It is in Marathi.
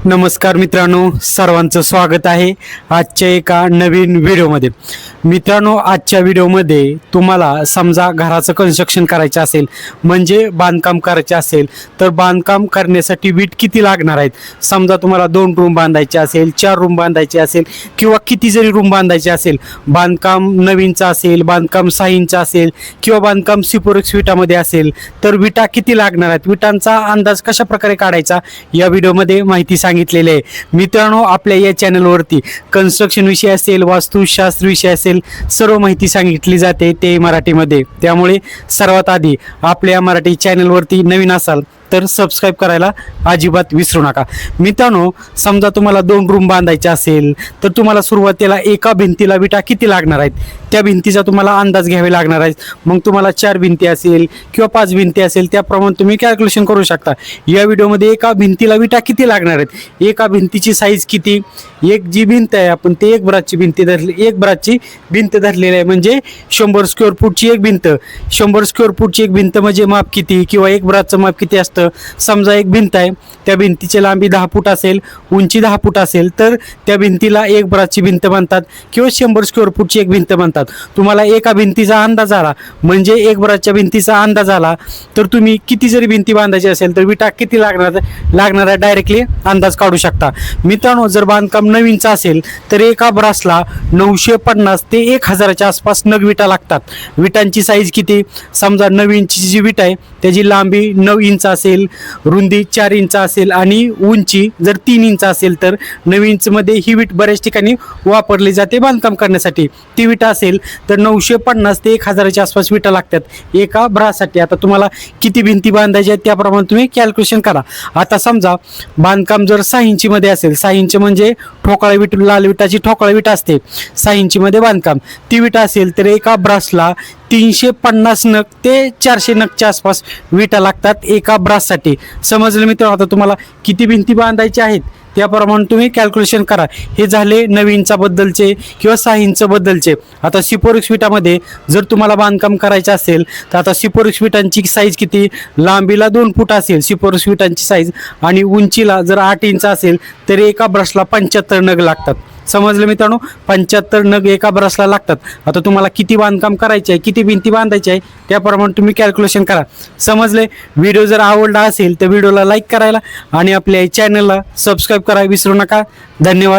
नमस्कार मित्रांनो, सर्वांचं स्वागत आहे आजच्या एका नवीन व्हिडिओमध्ये। मित्रांनो, आजच्या व्हिडिओमध्ये तुम्हाला समजा घराचं कन्स्ट्रक्शन करायचं असेल, म्हणजे बांधकाम करायचे असेल, तर बांधकाम करण्यासाठी वीट किती लागणार आहेत। समजा तुम्हाला 2 रूम बांधायचे असेल, 4 रूम बांधायचे असेल किंवा किती जरी रूम बांधायचे असेल, बांधकाम नवीनचं असेल, बांधकाम 6 इंच असेल किंवा बांधकाम सिपोरेक्स विटामध्ये असेल, तर विटा किती लागणार आहेत, विटांचा अंदाज कशा प्रकारे काढायचा या व्हिडिओमध्ये माहिती सांगितलेले आहे। मित्रांनो, आपल्या या चॅनलवरती कन्स्ट्रक्शन विषय असेल, वास्तुशास्त्र विषय असेल, सर्व माहिती सांगितली जाते ते मराठीमध्ये। त्यामुळे सर्वात आधी आपल्या मराठी चॅनलवरती नवीन असाल तर सबस्क्राइब करायला अजिबात विसरू नका। मित्रांनो, समजा तुम्हाला 2 रूम बांधायचे असेल, तर तुम्हाला सुरुवातीला एका भिंतीला विटा किती लागणार आहेत त्या भिंतीचा तुम्हाला अंदाज घ्यावे लागणार आहे। मग तुम्हाला 4 भिंती असेल किंवा 5 भिंती असेल, त्याप्रमाणे तुम्ही कॅल्क्युलेशन करू शकता। या व्हिडिओमध्ये एका भिंतीला विटा किती लागणार आहेत, एका भिंतीची साईज किती, एक जी भिंत आहे आपण ते एक ब्राची भिंती धरली, एक ब्राची भिंत धरलेली आहे, म्हणजे 100 स्क्वेअर फूटची एक भिंत। 100 स्क्वेअर फूटची एक भिंत म्हणजे माप किती किंवा एक ब्राचं माप किती असतं। समजा एक भिंत आहे, त्या भिंतीची लांबी 10 फूट असेल, उंची 10 फूट असेल, तर त्या भिंतीला एक ब्राची भिंत म्हणतात किंवा 100 स्क्वेअर फूटची एक भिंत म्हणतात। तुम्हाला एका भिंतीचा अंदाज आला, म्हणजे एक ब्राच्या भिंतीचा अंदाज आला, तर तुम्ही किती जरी भिंती बांधायची असेल तर विटा किती लागणार आहे डायरेक्टली अंदाज काढू शकता। मित्रांनो, जर बांधकाम नवीनचं असेल तर एका ब्रासला 950 ते 1000च्या आसपास नग विटा लागतात। विटांची साईज किती, समजा 9 इंचची जी विट आहे त्याची लांबी 9 इंच असेल, रुंदी 4 इंच असेल आणि उंची जर 3 इंच असेल, तर 9 इंचमध्ये ही विट बऱ्याच ठिकाणी वापरली जाते बांधकाम करण्यासाठी। ती विटा असेल तर 950 ते 1000च्या आसपास विटा लागतात एका ब्रासाठी। आता तुम्हाला किती भिंती बांधायच्या आहेत त्याप्रमाणे तुम्ही कॅल्क्युलेशन करा। आता समजा बांधकाम जर 6 इंचीमध्ये असेल, 6 इंच म्हणजे ठोकळा विट, लाल विटाची ठोकळा विट असते, 6 इंचीमध्ये बांधकाम ती विटा असेल तर एका ब्रासला 350 नग ते 400 नगच्या आसपास विटा लागतात एका ब्राससाठी। समजलं मित्रांनो? आता तुम्हाला किती भिंती बांधायच्या आहेत त्याप्रमाणे तुम्ही कॅल्क्युलेशन करा। हे झाले 9 इंचाबद्दलचे किंवा 6 इंचबद्दलचे। आता सिपोरेक्स विटामध्ये जर तुम्हाला बांधकाम करायचं असेल तर आता सिपोरेक्स विटांची साईज किती, लांबीला 2 फूट असेल सिपोरेक्स विटांची साईज, आणि उंचीला जर 8 इंच असेल तर एका ब्रशला 75 नग लागतात। समजलं मित्रांनो? 75 नग एका ब्रशला लागतात। आता तुम्हाला किती बांधकाम करायचे आहे, किती भिंती बांधायची आहे त्याप्रमाणे तुम्ही कॅल्क्युलेशन करा। समजले? व्हिडिओ जर आवडला असेल तर व्हिडिओला लाईक करायला आणि आपल्या चॅनलला सबस्क्राईब करायला विसरू नका। धन्यवाद।